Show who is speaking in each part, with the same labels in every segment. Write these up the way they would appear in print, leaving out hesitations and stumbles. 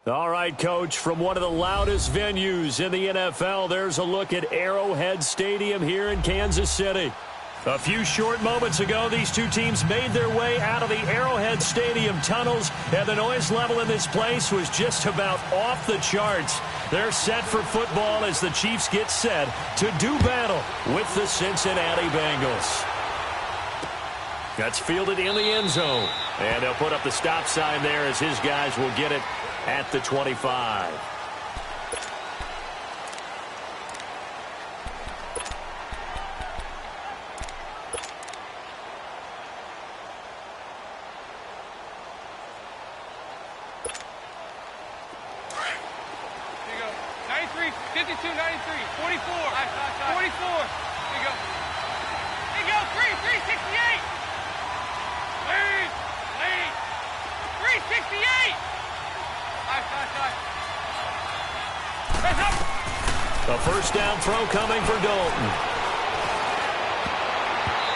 Speaker 1: All right, Coach, from one of the loudest venues in the NFL, there's a look at Arrowhead Stadium here in Kansas City. A few short moments ago, these two teams made their way out of the Arrowhead Stadium tunnels, and the noise level in this place was just about off the charts. They're set for football as the Chiefs get set to do battle with the Cincinnati Bengals. That's fielded in the end zone, and they'll put up the stop sign there as his guys will get it at the 25. A first down throw coming for Dalton.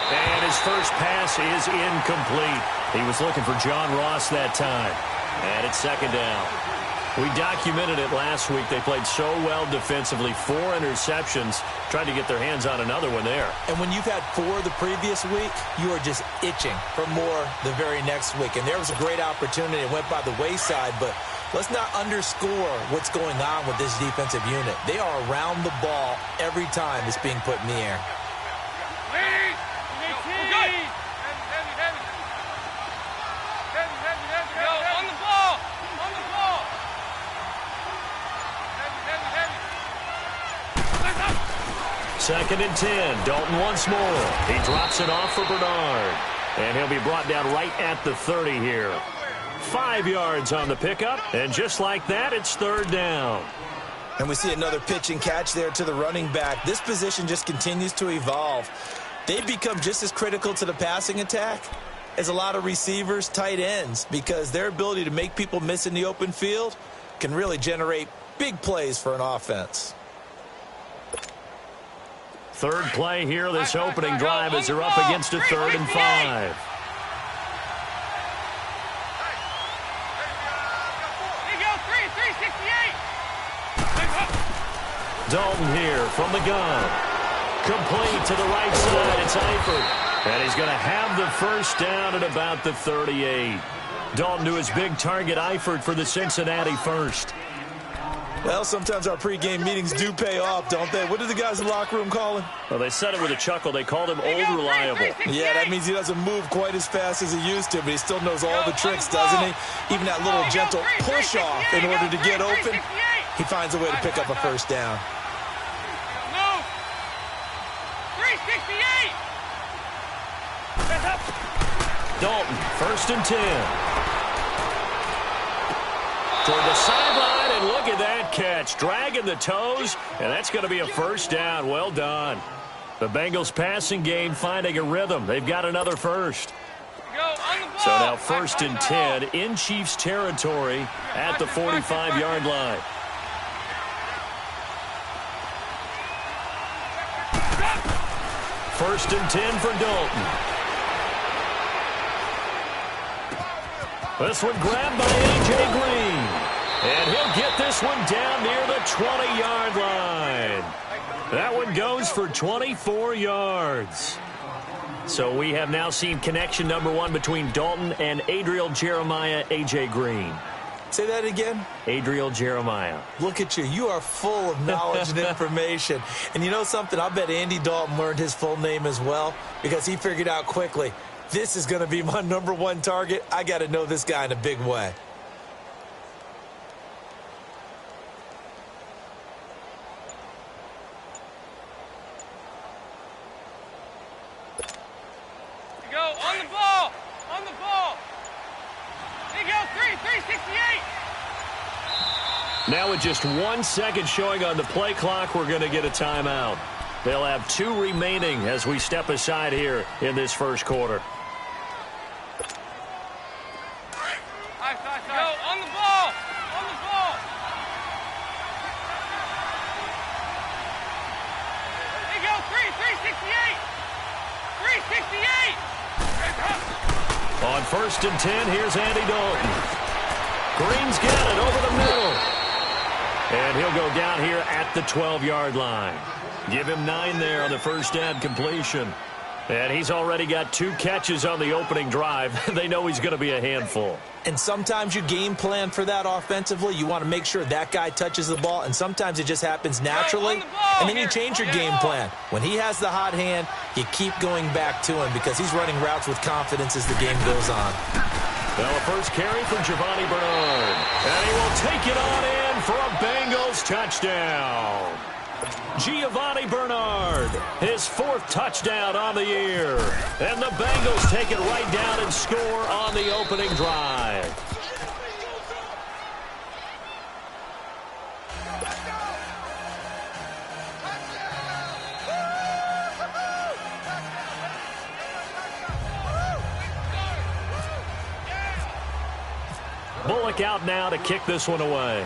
Speaker 1: And his first pass is incomplete. He was looking for John Ross that time. And it's second down. We documented it last week. They played so well defensively. 4 interceptions. Tried to get their hands on another one there.
Speaker 2: And when you've had 4 the previous week, you are just itching for more the very next week. And there was a great opportunity. It went by the wayside, but let's not underscore what's going on with this defensive unit. They are around the ball every time it's being put in the air.
Speaker 1: Second and 10. Dalton once more. He drops it off for Bernard. And he'll be brought down right at the 30 here. 5 yards on the pickup, and just like that, it's third down.
Speaker 2: And we see another pitch and catch there to the running back. This position just continues to evolve. They've become just as critical to the passing attack as a lot of receivers, tight ends, because their ability to make people miss in the open field can really generate big plays for an offense.
Speaker 1: Third play here, this opening drive, as they're up against a 3rd and 5. Dalton here from the gun. Complete to the right side. It's Eifert. And he's going to have the first down at about the 38. Dalton to his big target, Eifert, for the Cincinnati first.
Speaker 2: Well, sometimes our pregame meetings do pay off, don't they? What do the guys in the locker room call him?
Speaker 1: Well, they said it with a chuckle. They called him Old Reliable.
Speaker 2: Yeah, that means he doesn't move quite as fast as he used to, but he still knows all the tricks, doesn't he? Even that little gentle push-off in order to get open, he finds a way to pick up a first down.
Speaker 1: Dalton, 1st and 10. Toward the sideline, and look at that catch. Dragging the toes, and that's going to be a first down. Well done. The Bengals passing game finding a rhythm. They've got another first. So now 1st and 10 in Chiefs territory at the 45-yard line. First and 10 for Dalton. This one grabbed by A.J. Green. And he'll get this one down near the 20-yard line. That one goes for 24 yards. So we have now seen connection number 1 between Dalton and Adriel Jeremiah, A.J. Green.
Speaker 2: Say that again?
Speaker 1: Adriel Jeremiah.
Speaker 2: Look at you. You are full of knowledge and information. And you know something? I bet Andy Dalton learned his full name as well, because he figured out quickly, this is going to be my number 1 target. I got to know this guy in a big way.
Speaker 3: Go on the ball. On the ball. There you go. 368.
Speaker 1: Now with just 1 second showing on the play clock, we're going to get a timeout. They'll have 2 remaining as we step aside here in this first quarter.
Speaker 3: Go on the ball. On the ball. There you go. 368. 368.
Speaker 1: On 1st and 10, here's Andy Dalton. Green's got it over the middle. He'll go down here at the 12-yard line. Give him 9 there on the first down completion. And he's already got 2 catches on the opening drive. They know he's going to be a handful.
Speaker 2: And sometimes you game plan for that offensively. You want to make sure that guy touches the ball, and sometimes it just happens naturally, and then you change your game plan. When he has the hot hand, you keep going back to him because he's running routes with confidence as the game goes on.
Speaker 1: Now the first carry from Giovanni Bernard. And he will take it on in for a Bengals touchdown. Giovanni Bernard, his 4th touchdown on the year. And the Bengals take it right down and score on the opening drive. Bullock out now to kick this one away.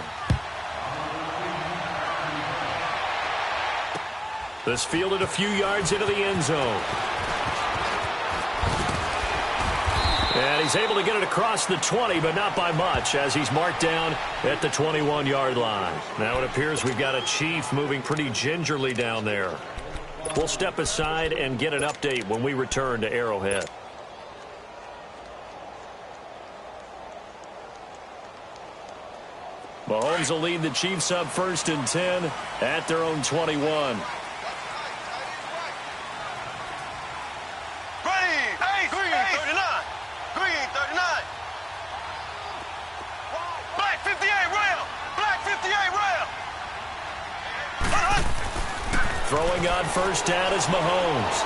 Speaker 1: This fielded a few yards into the end zone. And he's able to get it across the 20, but not by much, as he's marked down at the 21-yard line. Now it appears we've got a Chief moving pretty gingerly down there. We'll step aside and get an update when we return to Arrowhead. Mahomes will lead the Chiefs up 1st and 10 at their own 21. Throwing on first down is Mahomes.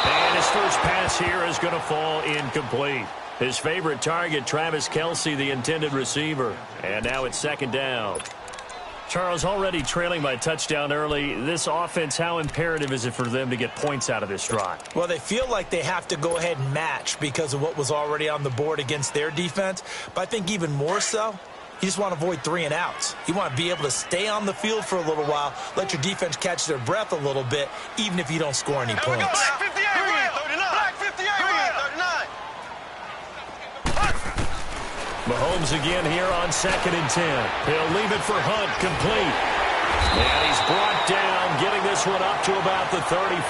Speaker 1: And his first pass here is going to fall incomplete. His favorite target, Travis Kelce, the intended receiver. And now it's 2nd down. Charles, already trailing by touchdown early. This offense, how imperative is it for them to get points out of this drive?
Speaker 2: Well, they feel like they have to go ahead and match because of what was already on the board against their defense. But I think even more so, you just want to avoid 3 and outs. You want to be able to stay on the field for a little while, let your defense catch their breath a little bit, even if you don't score any points.
Speaker 1: Mahomes again here on 2nd and 10. He'll leave it for Hunt, complete. And he's brought down, getting this one up to about the 35.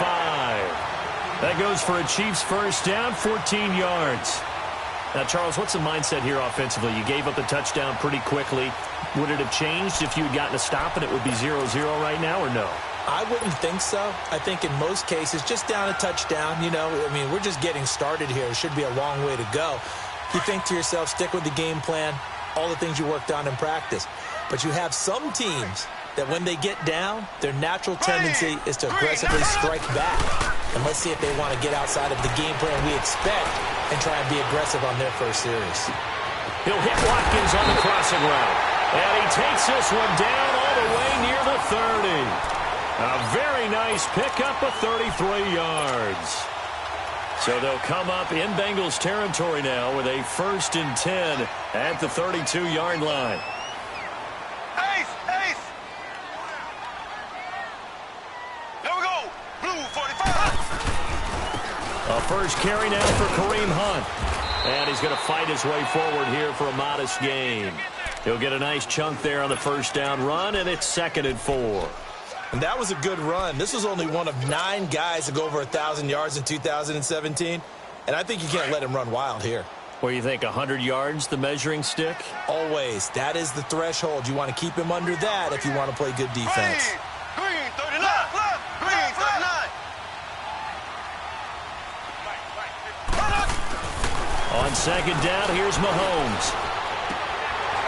Speaker 1: That goes for a Chiefs first down, 14 yards. Now, Charles, what's the mindset here offensively? You gave up the touchdown pretty quickly. Would it have changed if you had gotten a stop and it would be 0-0 right now, or no?
Speaker 2: I wouldn't think so. I think in most cases, just down a touchdown, you know, I mean, we're just getting started here. It should be a long way to go. You think to yourself, stick with the game plan, all the things you worked on in practice. But you have some teams that when they get down, their natural tendency is to aggressively strike back. And let's see if they want to get outside of the game plan we expect and try and be aggressive on their first series.
Speaker 1: He'll hit Watkins on the crossing route. And he takes this one down all the way near the 30. A very nice pickup of 33 yards. So they'll come up in Bengals territory now with a 1st and 10 at the 32-yard line.
Speaker 4: Ace! There we go! Blue 45!
Speaker 1: A first carry now for Kareem Hunt. And he's going to fight his way forward here for a modest gain. He'll get a nice chunk there on the first down run, and it's 2nd and 4.
Speaker 2: And that was a good run. This was only one of 9 guys to go over 1,000 yards in 2017. And I think you can't let him run wild here.
Speaker 1: What do you think, 100 yards, the measuring stick?
Speaker 2: Always. That is the threshold. You want to keep him under that if you want to play good defense.
Speaker 4: Green 39! Green 39!
Speaker 1: On 2nd down, here's Mahomes.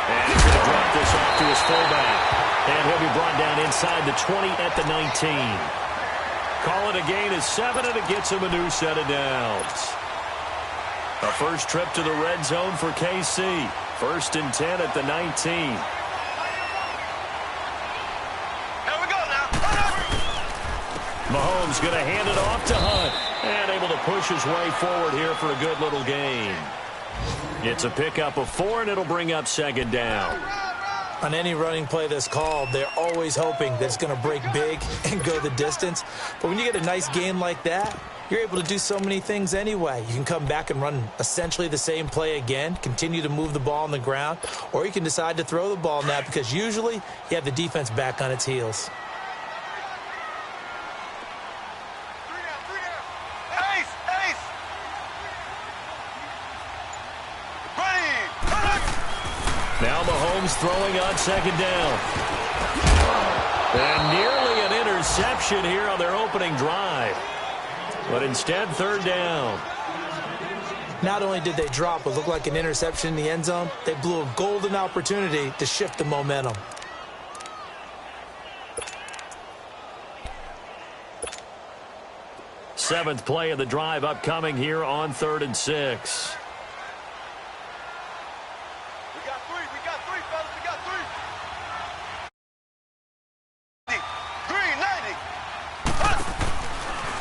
Speaker 1: And he's going to drop this off to his fullback. And he'll be brought down inside the 20 at the 19. Call it a gain of 7, and it gets him a new set of downs. A first trip to the red zone for KC. 1st and 10 at the 19.
Speaker 4: Here we go now.
Speaker 1: Mahomes going to hand it off to Hunt. And able to push his way forward here for a good little gain. It's a pickup of 4, and it'll bring up 2nd down.
Speaker 2: On any running play that's called, they're always hoping that it's going to break big and go the distance. But when you get a nice gain like that, you're able to do so many things anyway. You can come back and run essentially the same play again, continue to move the ball on the ground, or you can decide to throw the ball now because usually you have the defense back on its heels.
Speaker 1: Now Mahomes throwing on second down. And nearly an interception here on their opening drive. But instead, third down.
Speaker 2: Not only did they drop what looked like an interception in the end zone, they blew a golden opportunity to shift the momentum.
Speaker 1: Seventh play of the drive upcoming here on 3rd and 6.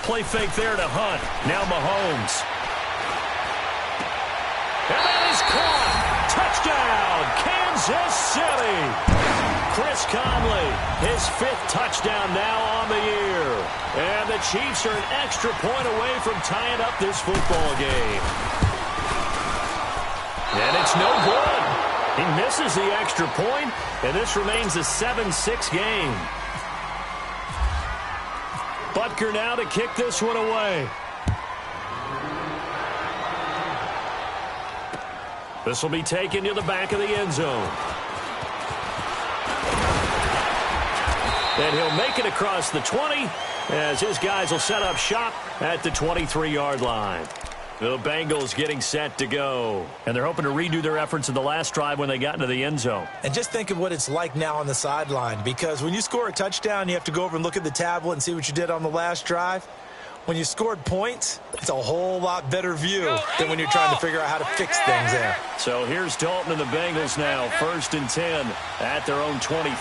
Speaker 1: Play fake there to Hunt. Now Mahomes. And that is caught. Touchdown, Kansas City. Chris Conley, his 5th touchdown now on the year. And the Chiefs are an extra point away from tying up this football game. And it's no good. He misses the extra point, and this remains a 7-6 game. Butker now to kick this one away. This will be taken to the back of the end zone. And he'll make it across the 20 as his guys will set up shop at the 23-yard line. The Bengals getting set to go. And they're hoping to redo their efforts in the last drive when they got into the end zone.
Speaker 2: And just think of what it's like now on the sideline, because when you score a touchdown, you have to go over and look at the tablet and see what you did on the last drive. When you scored points, it's a whole lot better view than when you're trying to figure out how to fix things there.
Speaker 1: So here's Dalton and the Bengals now, 1st and 10 at their own 23.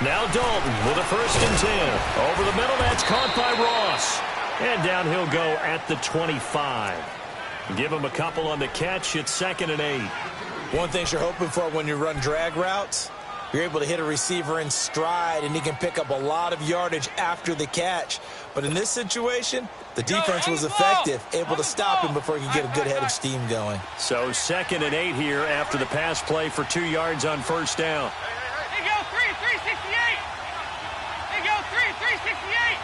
Speaker 1: Now Dalton with a 1st and 10. Over the middle, that's caught by Ross. And down he'll go at the 25. Give him a couple on the catch. It's 2nd and 8.
Speaker 2: One thing you're hoping for when you run drag routes, you're able to hit a receiver in stride, and he can pick up a lot of yardage after the catch. But in this situation, the defense was effective, able to stop him before he could get a good head of steam going.
Speaker 1: So 2nd and 8 here after the pass play for 2 yards on 1st down.
Speaker 3: They go 368. They go 368.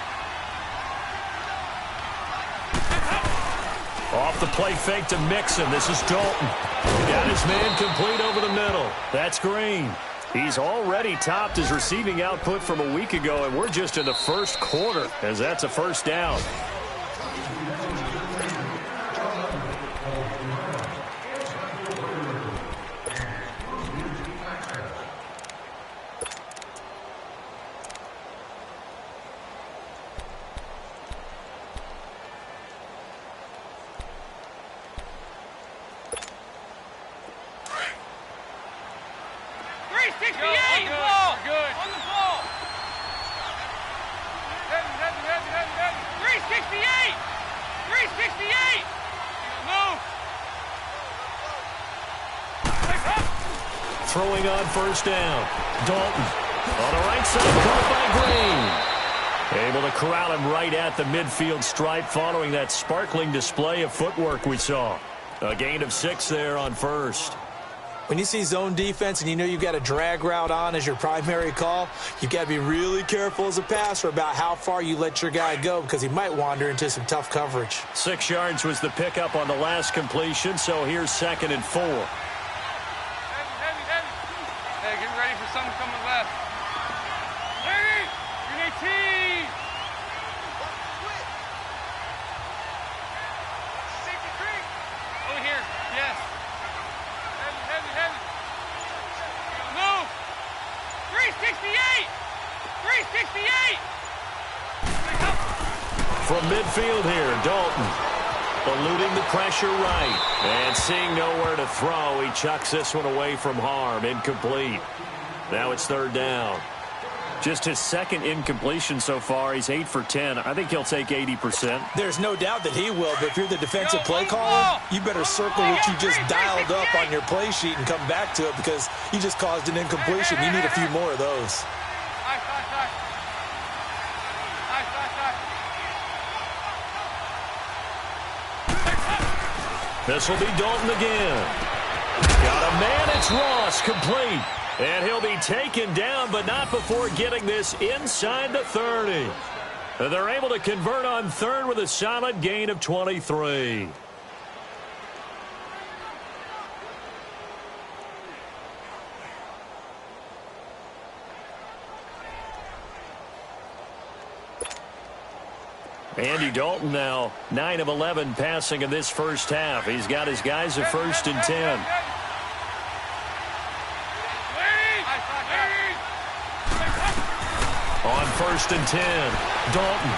Speaker 1: Off the play fake to Mixon. This is Dalton. Got his man complete over the middle. That's Green. He's already topped his receiving output from a week ago, and we're just in the 1st quarter as that's a 1st down. Throwing on 1st down. Dalton on the right side, caught by Green. Able to corral him right at the midfield stripe following that sparkling display of footwork we saw. A gain of 6 there on 1st.
Speaker 2: When you see zone defense and you know you've got a drag route on as your primary call, you've got to be really careful as a passer about how far you let your guy go because he might wander into some tough coverage.
Speaker 1: 6 yards was the pickup on the last completion, so here's 2nd and 4.
Speaker 3: Hey, get ready for something coming left. Ready? You need team. Over here. Yes. Heavy. Move. 368. 368.
Speaker 1: From midfield here, Dalton eluding the pressure right. And seeing nowhere to throw, he chucks this one away from harm. Incomplete. Now it's 3rd down. Just his 2nd incompletion so far. He's 8 for 10. I think he'll take 80%.
Speaker 2: There's no doubt that he will, but if you're the defensive play caller, you better circle what you just dialed up on your play sheet and come back to it because you just caused an incompletion. You need a few more of those.
Speaker 1: This will be Dalton again. Got a man, it's Ross, complete. And he'll be taken down, but not before getting this inside the 30. And they're able to convert on third with a solid gain of 23. Andy Dalton now 9 of 11 passing in this first half. He's got his guys at 1st and 10. On 1st and 10, Dalton.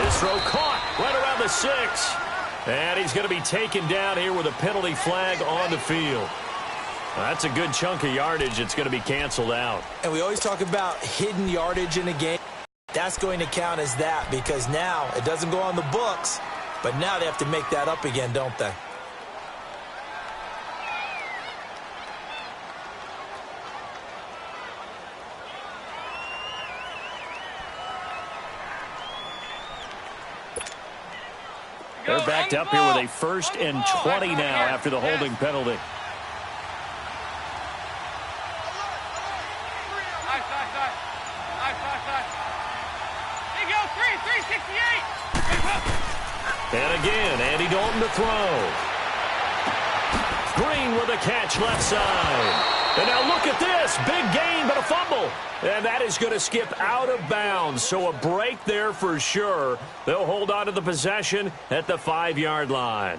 Speaker 1: His throw caught right around the 6. And he's going to be taken down here with a penalty flag on the field. That's a good chunk of yardage. It's going to be canceled out.
Speaker 2: And we always talk about hidden yardage in a game. That's going to count as that because now it doesn't go on the books, but now they have to make that up again, don't they?
Speaker 1: They're backed up here with a 1st and 20 now after the holding penalty. And again, Andy Dalton to throw. Green with a catch left side. And now look at this. Big gain, but a fumble. And that is going to skip out of bounds. So a break there for sure. They'll hold on to the possession at the 5-yard line.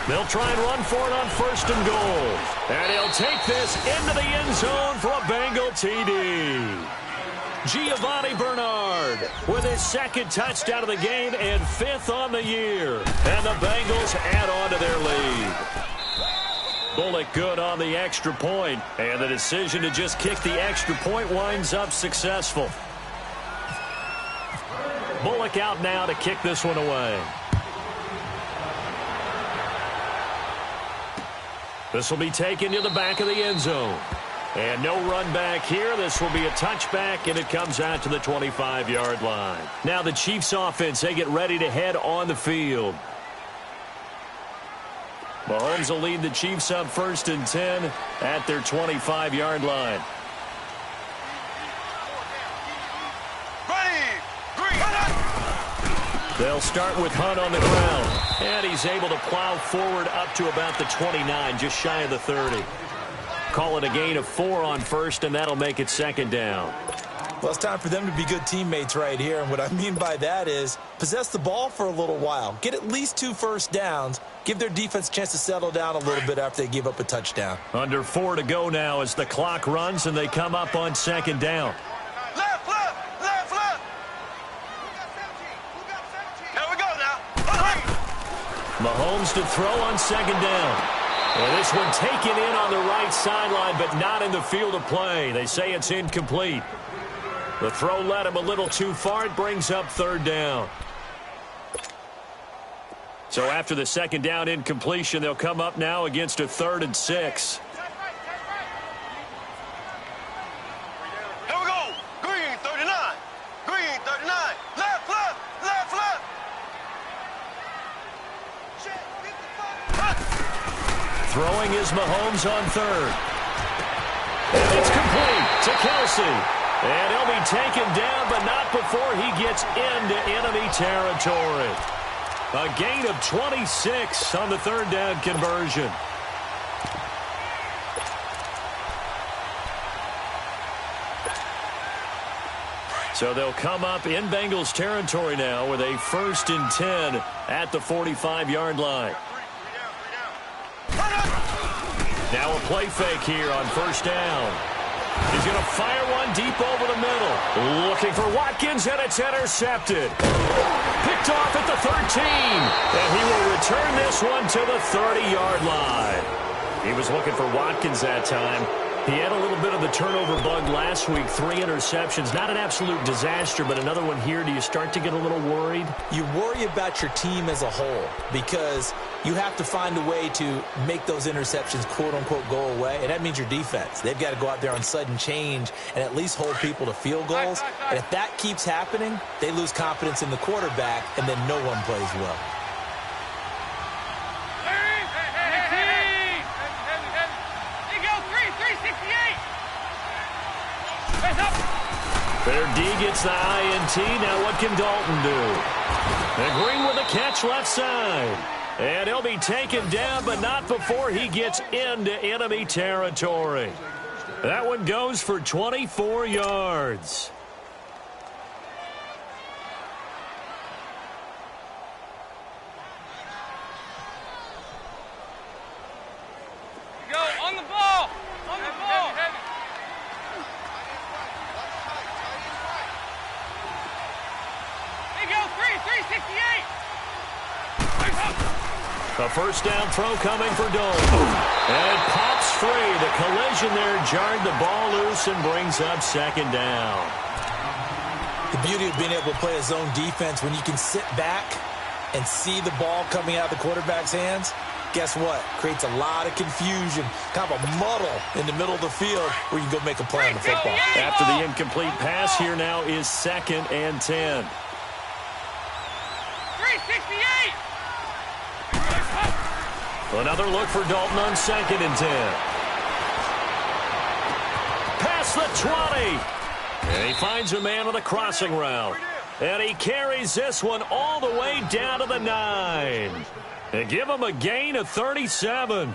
Speaker 1: They'll try and run for it on 1st and goal. And he'll take this into the end zone for a Bengal TD. Giovanni Bernard with his 2nd touchdown of the game and 5th on the year. And the Bengals add on to their lead. Bullock good on the extra point. And the decision to just kick the extra point winds up successful. Bullock out now to kick this one away. This will be taken to the back of the end zone. And no run back here. This will be a touchback, and it comes out to the 25-yard line. Now the Chiefs offense, they get ready to head on the field. Mahomes will lead the Chiefs up 1st and 10 at their 25-yard line. They'll start with Hunt on the ground. And he's able to plow forward up to about the 29, just shy of the 30. Call it a gain of 4 on 1st, and that'll make it 2nd down.
Speaker 2: Well, it's time for them to be good teammates right here. And what I mean by that is possess the ball for a little while. Get at least 2 first downs. Give their defense a chance to settle down a little bit after they give up a touchdown.
Speaker 1: Under 4 to go now as the clock runs, and they come up on 2nd down.
Speaker 4: Left, left, left, left. Here we go now.
Speaker 1: Mahomes to throw on 2nd down. And this one taken in on the right sideline, but not in the field of play. They say it's incomplete. The throw led him a little too far. It brings up 3rd down. So after the 2nd down incompletion, they'll come up now against a 3rd and 6.
Speaker 4: Here we go. Green 39. Green 39. Left, left, left, left.
Speaker 1: Throwing is Mahomes on 3rd. And it's complete to Kelsey. And he'll be taken down, but not before he gets into enemy territory. A gain of 26 on the 3rd down conversion. So they'll come up in Bengals territory now with a 1st and 10 at the 45-yard line. Now a play fake here on 1st down. He's going to fire one deep over the middle. Looking for Watkins, and it's intercepted. Picked off at the 13. And he will return this one to the 30-yard line. He was looking for Watkins that time. He had a little bit of the turnover bug last week, 3 interceptions. Not an absolute disaster, but another one here. Do you start to get a little worried?
Speaker 2: You worry about your team as a whole because you have to find a way to make those interceptions, quote-unquote, go away, and that means your defense. They've got to go out there on sudden change and at least hold people to field goals. And if that keeps happening, they lose confidence in the quarterback, and then no one plays well.
Speaker 1: Their D gets the INT. Now what can Dalton do? And Green with a catch left side. And he'll be taken down, but not before he gets into enemy territory. That one goes for 24 yards.
Speaker 3: Go on the ball. On the ball. There you go. 368.
Speaker 1: A first down throw coming for Dalton. And it pops free. The collision there jarred the ball loose and brings up second down.
Speaker 2: The beauty of being able to play a zone defense when you can sit back and see the ball coming out of the quarterback's hands, guess what? Creates a lot of confusion, kind of a muddle in the middle of the field where you can go make a play on the football.
Speaker 1: After the incomplete pass, here now is 2nd and 10.
Speaker 3: 368.
Speaker 1: Another look for Dalton on 2nd and 10. Past the 20. And he finds a man on the crossing route. And he carries this one all the way down to the 9. And give him a gain of 37.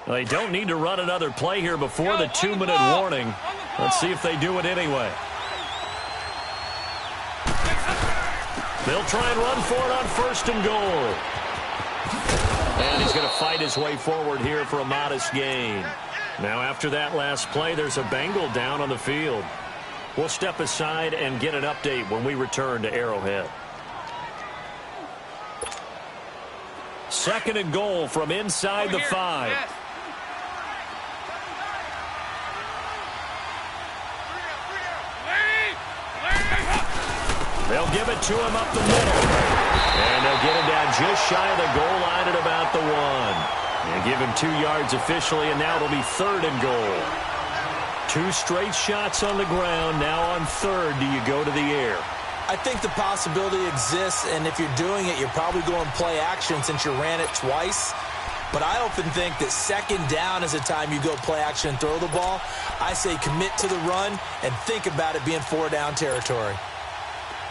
Speaker 1: They don't need to run another play here before the 2-minute warning. Let's see if they do it anyway. They'll try and run for it on 1st and goal. And he's going to fight his way forward here for a modest gain. Now after that last play, there's a Bengal down on the field. We'll step aside and get an update when we return to Arrowhead. 2nd and goal from inside the 5.
Speaker 3: Yes.
Speaker 1: They'll give it to him up the middle. And they'll get him down just shy of the goal line at about the 1. And give him 2 yards officially, and now it'll be 3rd and goal. 2 straight shots on the ground. Now on 3rd, do you go to the air?
Speaker 2: I think the possibility exists, and if you're doing it, you're probably going play action since you ran it twice. But I often think that 2nd down is the time you go play action and throw the ball. I say commit to the run and think about it being 4-down territory.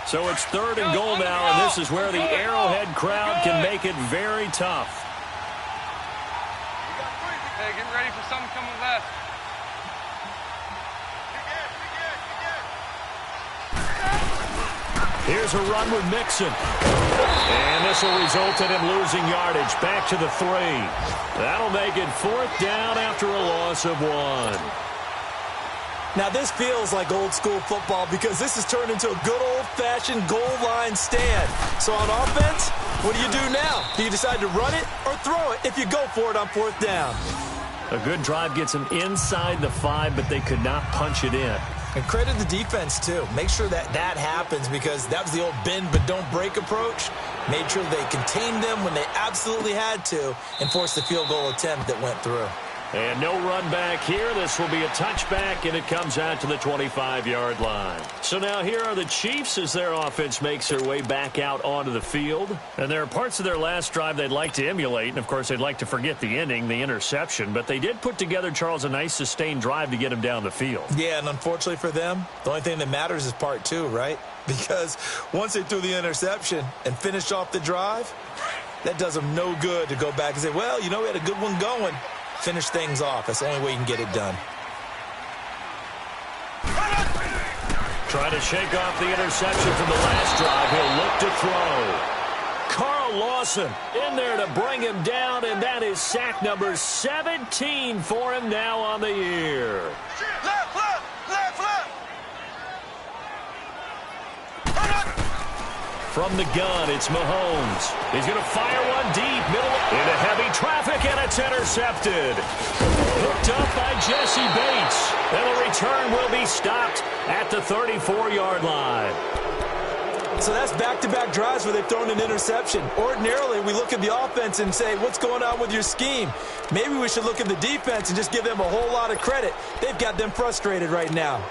Speaker 1: So it's 3rd and goal now, and this is where the Arrowhead crowd can make it very tough.
Speaker 3: Hey, get ready for something coming left.
Speaker 1: Here's a run with Mixon. And this will result in him losing yardage. Back to the 3. That'll make it 4th down after a loss of 1.
Speaker 2: Now, this feels like old-school football because this has turned into a good old-fashioned goal line stand. So on offense, what do you do now? Do you decide to run it or throw it if you go for it on 4th down?
Speaker 1: A good drive gets them inside the 5, but they could not punch it in.
Speaker 2: And credit the defense, too. Make sure that that happens because that was the old bend but don't break approach. Made sure they contained them when they absolutely had to and forced the field goal attempt that went through.
Speaker 1: And no run back here. This will be a touchback, and it comes out to the 25-yard line. So now here are the Chiefs as their offense makes their way back out onto the field. And there are parts of their last drive they'd like to emulate, and, of course, they'd like to forget the ending, the interception. But they did put together, Charles, a nice sustained drive to get them down the field.
Speaker 2: Yeah, and unfortunately for them, the only thing that matters is part 2, right? Because once they threw the interception and finished off the drive, that does them no good to go back and say, well, you know, we had a good one going. Finish things off. That's the only way you can get it done.
Speaker 1: Try to shake off the interception from the last drive. He'll look to throw. Carl Lawson in there to bring him down, and that is sack number 17 for him now on the year.
Speaker 4: Left, left, left, left.
Speaker 1: From the gun, it's Mahomes. He's going to fire one deep, middle into heavy traffic, and it's intercepted. Hooked up by Jesse Bates. And the return will be stopped at the 34-yard line.
Speaker 2: So that's back-to-back drives where they've thrown an interception. Ordinarily, we look at the offense and say, what's going on with your scheme? Maybe we should look at the defense and just give them a whole lot of credit. They've got them frustrated right now.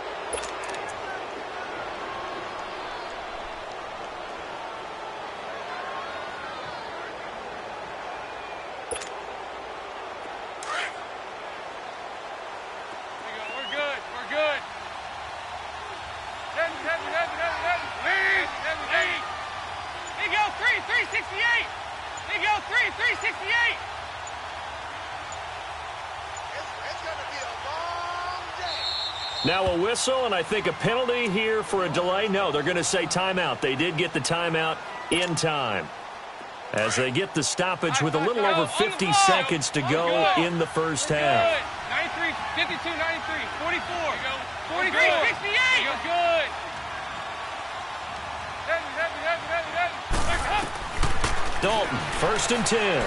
Speaker 1: Now a whistle, and I think a penalty here for a delay. No, they're going to say timeout. They did get the timeout in time. As they get the stoppage with a little over 50 seconds to go in the first half.
Speaker 3: 93, 52, 93, 44, 43, 68. You're good.
Speaker 1: Dalton, 1st and 10.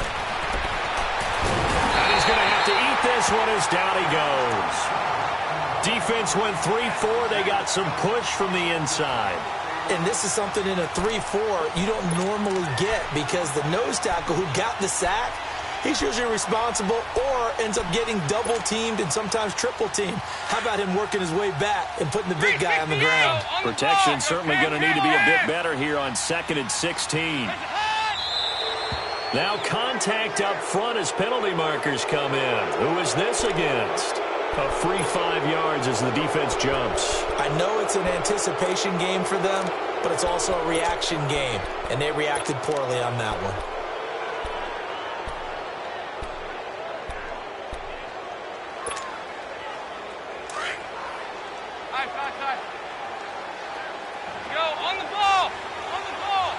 Speaker 1: And he's going to have to eat this one as down he goes. Defense went 3-4. They got some push from the inside.
Speaker 2: And this is something in a 3-4 you don't normally get because the nose tackle who got the sack, he's usually responsible or ends up getting double-teamed and sometimes triple-teamed. How about him working his way back and putting the big guy on the ground?
Speaker 1: Protection certainly going to need to be a bit better here on 2nd and 16. Now contact up front as penalty markers come in. Who is this against? A free 5 yards as the defense jumps.
Speaker 2: I know it's an anticipation game for them, but it's also a reaction game, and they reacted poorly on that one.
Speaker 3: Go, on the ball! On the ball!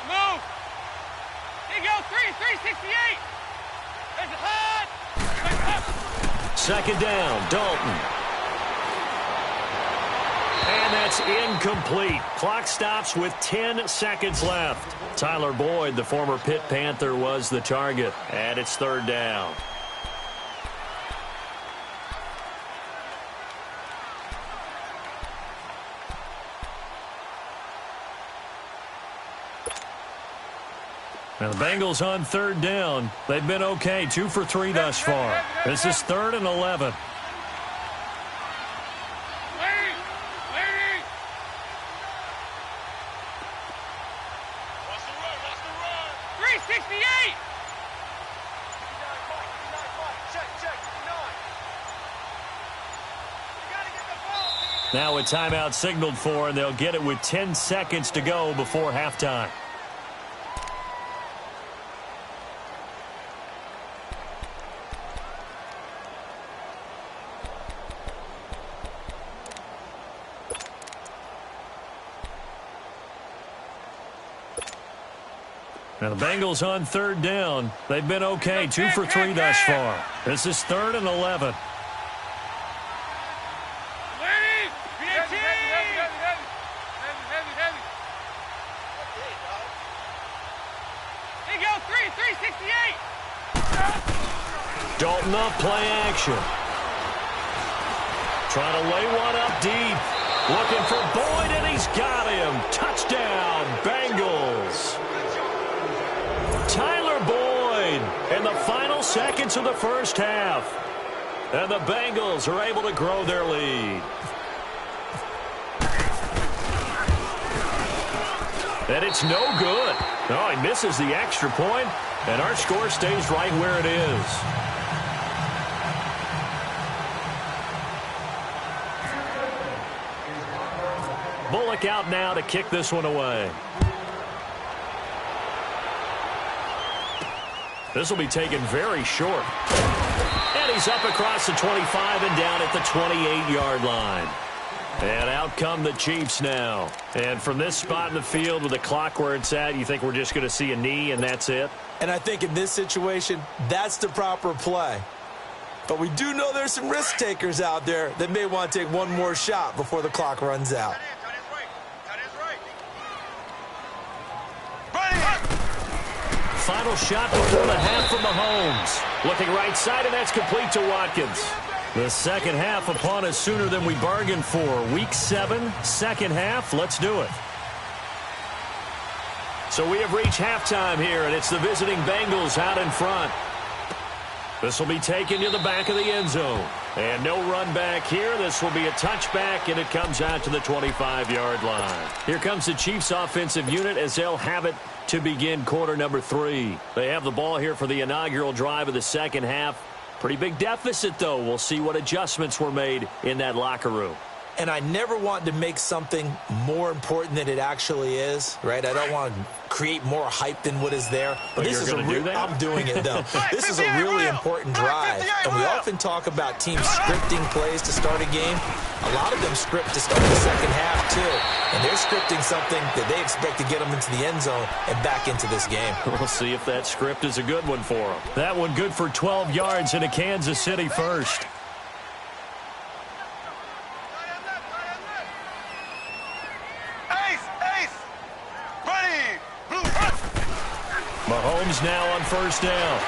Speaker 3: Move! Here you go, 368! There's a hot!
Speaker 1: 2nd down, Dalton. And that's incomplete. Clock stops with 10 seconds left. Tyler Boyd, the former Pitt Panther, was the target. And it's 3rd down. Now the Bengals on 3rd down. They've been okay, 2 for 3 thus far. This is 3rd and 11.
Speaker 4: Watch the run, watch the run.
Speaker 3: 368!
Speaker 4: Check, 9.
Speaker 1: Now a timeout signaled for, and they'll get it with 10 seconds to go before halftime. Now the Bengals on 3rd down. They've been okay, 2 for 3 thus far. This is 3rd and 11.
Speaker 3: Here you go, 368!
Speaker 1: Dalton up, play action. Trying to lay one up deep. Looking for Boyd, and he's got him. Touchdown, Bengals. Tyler Boyd in the final seconds of the first half. And the Bengals are able to grow their lead. And it's no good. Oh, he misses the extra point, and our score stays right where it is. Bullock out now to kick this one away. This will be taken very short. And he's up across the 25 and down at the 28-yard line. And out come the Chiefs now. And from this spot in the field with the clock where it's at, you think we're just going to see a knee and that's it?
Speaker 2: And I think in this situation, that's the proper play. But we do know there's some risk takers out there that may want to take one more shot before the clock runs out.
Speaker 1: Final shot before the half from Mahomes. Looking right side, and that's complete to Watkins. The second half upon us sooner than we bargained for. Week 7, second half. Let's do it. So we have reached halftime here, and it's the visiting Bengals out in front. This will be taken to the back of the end zone. And no run back here. This will be a touchback, and it comes out to the 25-yard line. Here comes the Chiefs offensive unit as they'll have it to begin quarter number 3. They have the ball here for the inaugural drive of the second half. Pretty big deficit, though. We'll see what adjustments were made in that locker room.
Speaker 2: And I never want to make something more important than it actually is, right? I don't want to create more hype than what is there. But this is I'm doing it, though. This is a really important drive. And we often talk about teams scripting plays to start a game. A lot of them script to start the second half, too. And they're scripting something that they expect to get them into the end zone and back into this game.
Speaker 1: We'll see if that script is a good one for them. That one good for 12 yards into Kansas City first. Mahomes now on first down.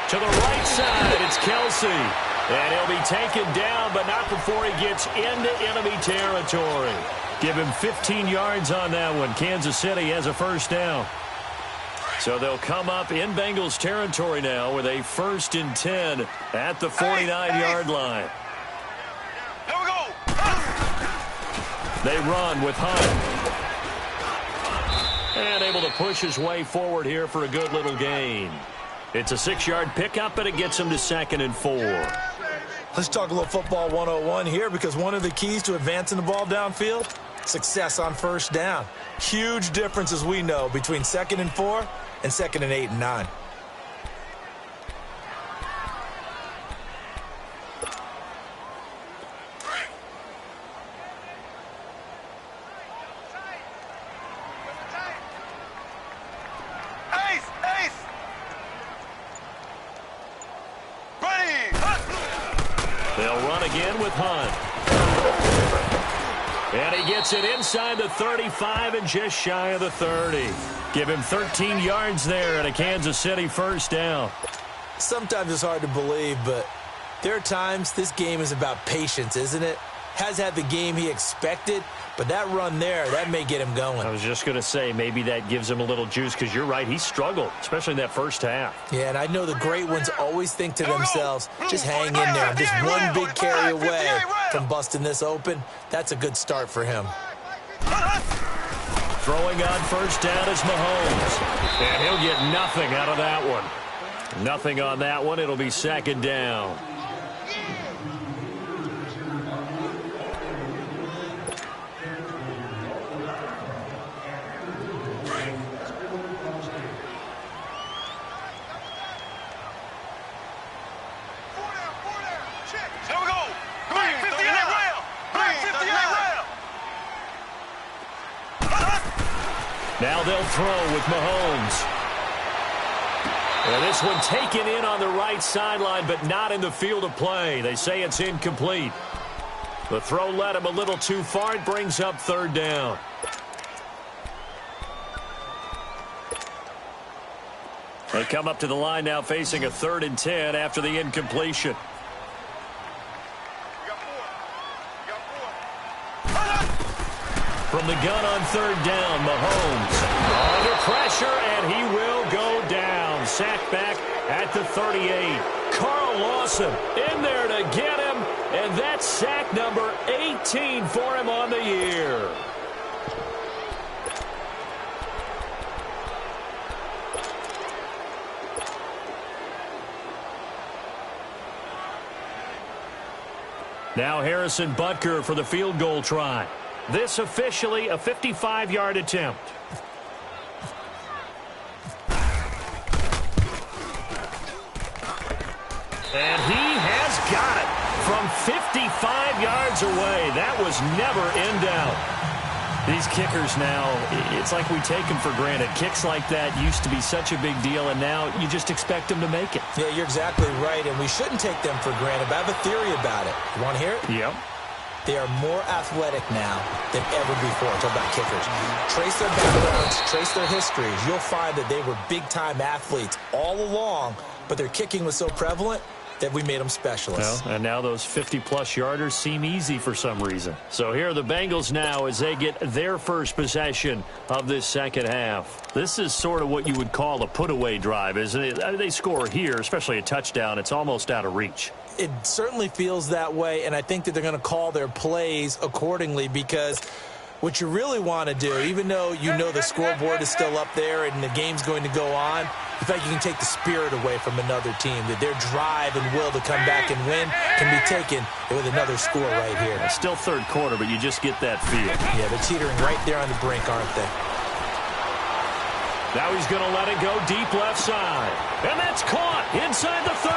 Speaker 1: To the right side, it's Kelsey. And he'll be taken down, but not before he gets into enemy territory. Give him 15 yards on that one. Kansas City has a first down. So they'll come up in Bengals territory now with a 1st and 10 at the 49-yard line.
Speaker 4: Here we go.
Speaker 1: They run with Hunt. And able to push his way forward here for a good little gain. It's a 6-yard pickup, and it gets him to 2nd and 4.
Speaker 2: Let's talk a little football 101 here, because one of the keys to advancing the ball downfield, success on first down. Huge difference, as we know, between 2nd and 4 and 2nd and 8 and 9.
Speaker 1: They'll run again with Hunt. And he gets it inside the 35 and just shy of the 30. Give him 13 yards there and a Kansas City first down.
Speaker 2: Sometimes it's hard to believe, but there are times this game is about patience, isn't it? Has had the game he expected, but that run there, that may get him going.
Speaker 1: I was just going to say, maybe that gives him a little juice, because you're right, he struggled, especially in that first half.
Speaker 2: Yeah, and I know the great ones always think to themselves, just hang in there. I'm just one big carry away from busting this open. That's a good start for him.
Speaker 1: Throwing on first down is Mahomes. And he'll get nothing out of that one. Nothing on that one. It'll be 2nd down. Now they'll throw with Mahomes. And this one taken in on the right sideline, but not in the field of play. They say it's incomplete. The throw led him a little too far. It brings up 3rd down. They come up to the line now facing a 3rd and 10 after the incompletion. From the gun on 3rd down, Mahomes under pressure, and he will go down. Sacked back at the 38. Carl Lawson in there to get him, and that's sack number 18 for him on the year. Now Harrison Butker for the field goal try. This officially a 55-yard attempt. And he has got it from 55 yards away. That was never in doubt. These kickers now, it's like we take them for granted. Kicks like that used to be such a big deal, and now you just expect them to make it.
Speaker 2: Yeah, you're exactly right, and we shouldn't take them for granted, but I have a theory about it. You want to hear it?
Speaker 1: Yep.
Speaker 2: They are more athletic now than ever before. Talk about kickers. Trace their backgrounds, trace their histories. You'll find that they were big-time athletes all along, but their kicking was so prevalent that we made them specialists.
Speaker 1: Well, and now those 50-plus yarders seem easy for some reason. So here are the Bengals now as they get their first possession of this second half. This is sort of what you would call a put-away drive, isn't it? They score here, especially a touchdown. It's almost out of reach.
Speaker 2: It certainly feels that way, and I think that they're going to call their plays accordingly, because what you really want to do, even though you know the scoreboard is still up there and the game's going to go on, in fact, you can take the spirit away from another team, that their drive and will to come back and win can be taken with another score right here.
Speaker 1: It's still third quarter, but you just get that feel.
Speaker 2: Yeah, they're teetering right there on the brink, aren't they?
Speaker 1: Now he's going to let it go deep left side. And that's caught inside the 30.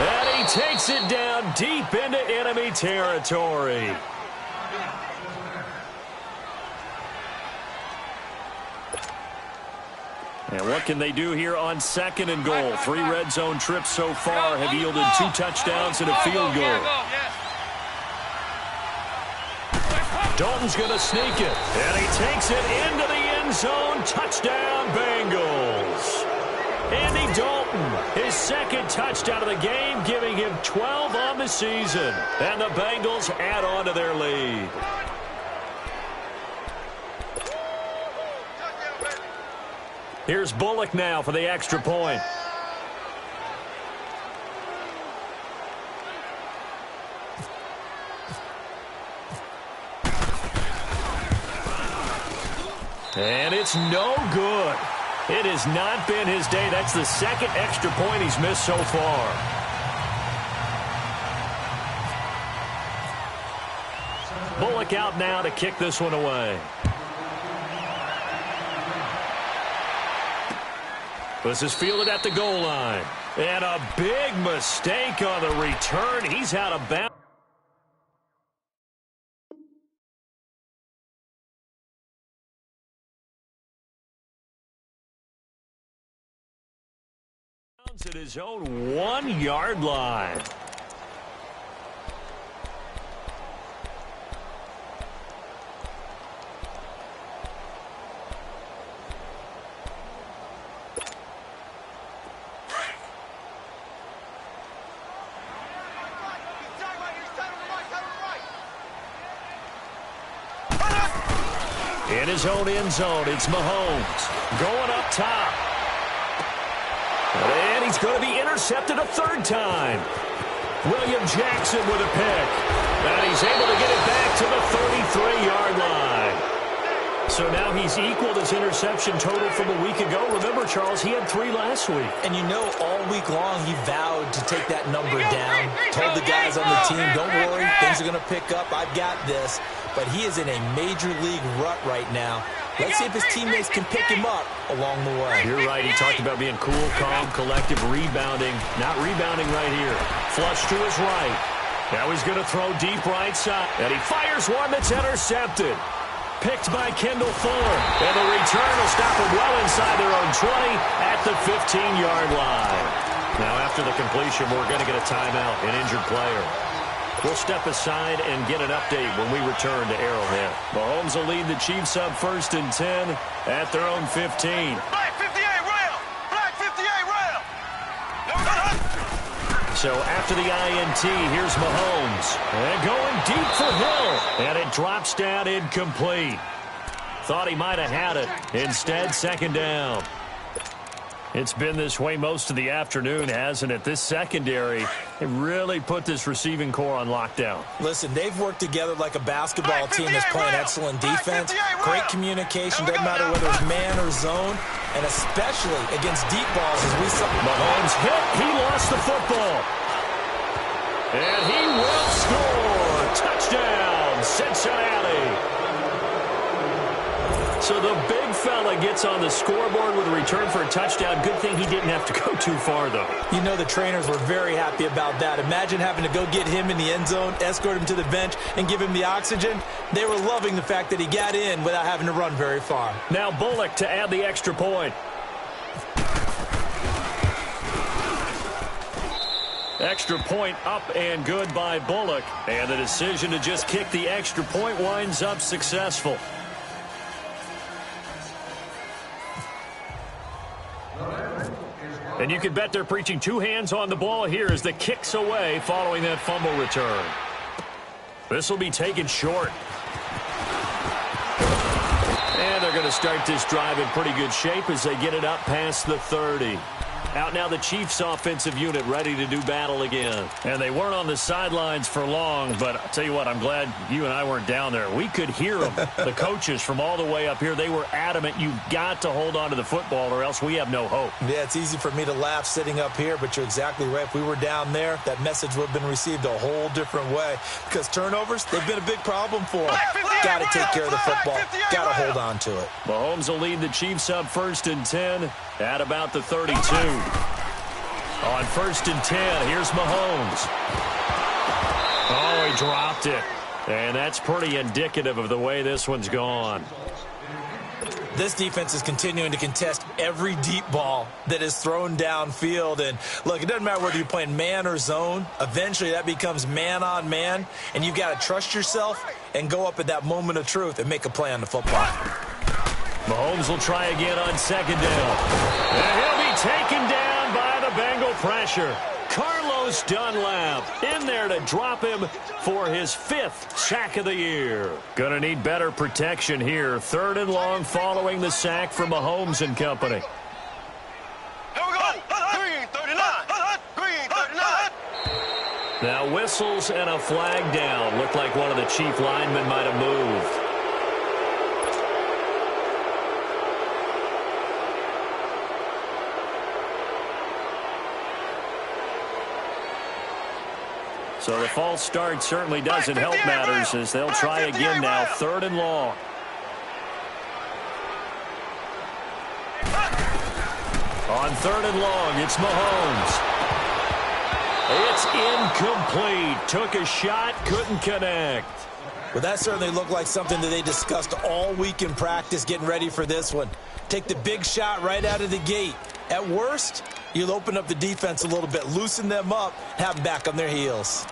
Speaker 1: And he takes it down deep into enemy territory. And what can they do here on second and goal? 3 red zone trips so far have yielded 2 touchdowns and a field goal. Dalton's going to sneak it, and he takes it into the end zone. Touchdown, Bengals. Andy Dalton, his second touchdown of the game, giving him 12 on the season. And the Bengals add on to their lead. Here's Bullock now for the extra point. And it's no good. It has not been his day. That's the second extra point he's missed so far. Bullock out now to kick this one away. This is fielded at the goal line. And a big mistake on the return. He's out of bounds. At his own 1-yard line. In his own end zone, it's Mahomes going up top. And he's going to be intercepted a third time. William Jackson with a pick. And he's able to get it back to the 33-yard line. So now he's equaled his interception total from a week ago. Remember, Charles, he had 3 last week.
Speaker 2: And you know, all week long he vowed to take that number down. Told the guys on the team, don't worry, things are going to pick up. I've got this. But he is in a major league rut right now. Let's see if his teammates can pick him up along the way.
Speaker 1: You're right. He talked about being cool, calm, collective, rebounding. Not rebounding right here. Flush to his right. Now he's going to throw deep right side. And he fires one that's intercepted. Picked by Kendall Fuller. And the return will stop him well inside their own 20 at the 15-yard line. Now after the completion, we're going to get a timeout, an injured player. We'll step aside and get an update when we return to Arrowhead. Mahomes will lead the Chiefs up 1st and 10 at their own 15.
Speaker 4: Black 58 rail! Black 58 rail! No,
Speaker 1: So after the INT, here's Mahomes. And going deep for Hill. And it drops down incomplete. Thought he might have had it. Instead, second down. It's been this way most of the afternoon, hasn't it? This secondary, it really put this receiving core on lockdown.
Speaker 2: Listen, they've worked together like a basketball team that's playing excellent defense. Great communication, doesn't matter whether it's man or zone, and especially against deep balls as we saw.
Speaker 1: Mahomes hit, he lost the football. And he will score. Touchdown, Cincinnati. So the big fella gets on the scoreboard with a return for a touchdown. Good thing he didn't have to go too far, though.
Speaker 2: You know the trainers were very happy about that. Imagine having to go get him in the end zone, escort him to the bench, and give him the oxygen. They were loving the fact that he got in without having to run very far.
Speaker 1: Now Bullock to add the extra point. Extra point up and good by Bullock. And the decision to just kick the extra point winds up successful. And you can bet they're preaching two hands on the ball here as the kick's away following that fumble return. This will be taken short. And they're going to start this drive in pretty good shape as they get it up past the 30. Out now the Chiefs offensive unit ready to do battle again. And they weren't on the sidelines for long, but I'll tell you what, I'm glad you and I weren't down there. We could hear them, the coaches from all the way up here. They were adamant, you've got to hold on to the football or else we have no hope.
Speaker 2: Yeah, it's easy for me to laugh sitting up here, but you're exactly right. If we were down there, that message would have been received a whole different way. Because turnovers, they've been a big problem for them. Got to take care of the football. Got to hold on to it.
Speaker 1: Mahomes will lead the Chiefs up 1st and 10 at about the 32. On 1st and 10, here's Mahomes. Oh, he dropped it. And that's pretty indicative of the way this one's gone.
Speaker 2: This defense is continuing to contest every deep ball that is thrown downfield. And, look, it doesn't matter whether you're playing man or zone. Eventually, that becomes man-on-man, and you've got to trust yourself and go up at that moment of truth and make a play on the football.
Speaker 1: Mahomes will try again on 2nd down. And he'll be taken down by the Bengal pressure. Carlos Dunlap in there to drop him for his 5th sack of the year. Gonna need better protection here. 3rd and long following the sack from Mahomes and company.
Speaker 4: Here we go. Green 39. Green 39.
Speaker 1: Now whistles and a flag down. Looked like one of the Chief linemen might have moved. So the false start certainly doesn't help matters as they'll try again now. 3rd and long. On 3rd and long, it's Mahomes. It's incomplete. Took a shot, couldn't connect.
Speaker 2: Well, that certainly looked like something that they discussed all week in practice getting ready for this one. Take the big shot right out of the gate. At worst, you'll open up the defense a little bit, loosen them up, have them back on their heels.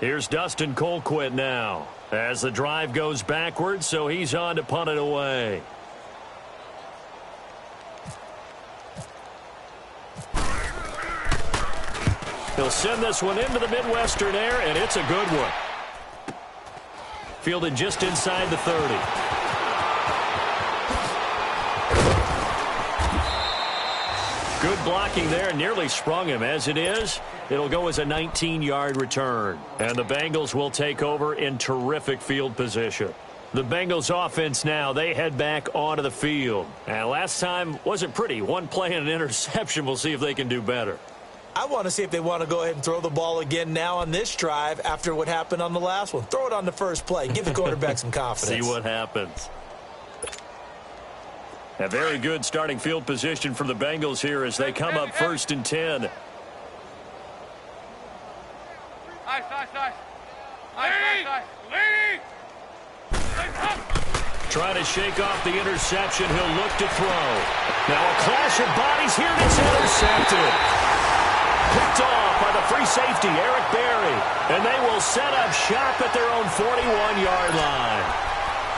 Speaker 1: Here's Dustin Colquitt now as the drive goes backwards, so he's on to punt it away. He'll send this one into the Midwestern air, and it's a good one. Fielded just inside the 30. Good blocking there, nearly sprung him. As it is, it'll go as a 19-yard return. And the Bengals will take over in terrific field position. The Bengals offense now, they head back onto the field. And last time wasn't pretty. One play and an interception. We'll see if they can do better.
Speaker 2: I want to see if they want to go ahead and throw the ball again now on this drive after what happened on the last one. Throw it on the first play. Give the quarterback some confidence.
Speaker 1: See what happens. A very good starting field position for the Bengals here as they come up 1st and 10.
Speaker 3: Nice.
Speaker 1: Trying to shake off the interception. He'll look to throw. Now a clash of bodies here, and it's intercepted. Picked off by the free safety, Eric Berry. And they will set up shop at their own 41-yard line.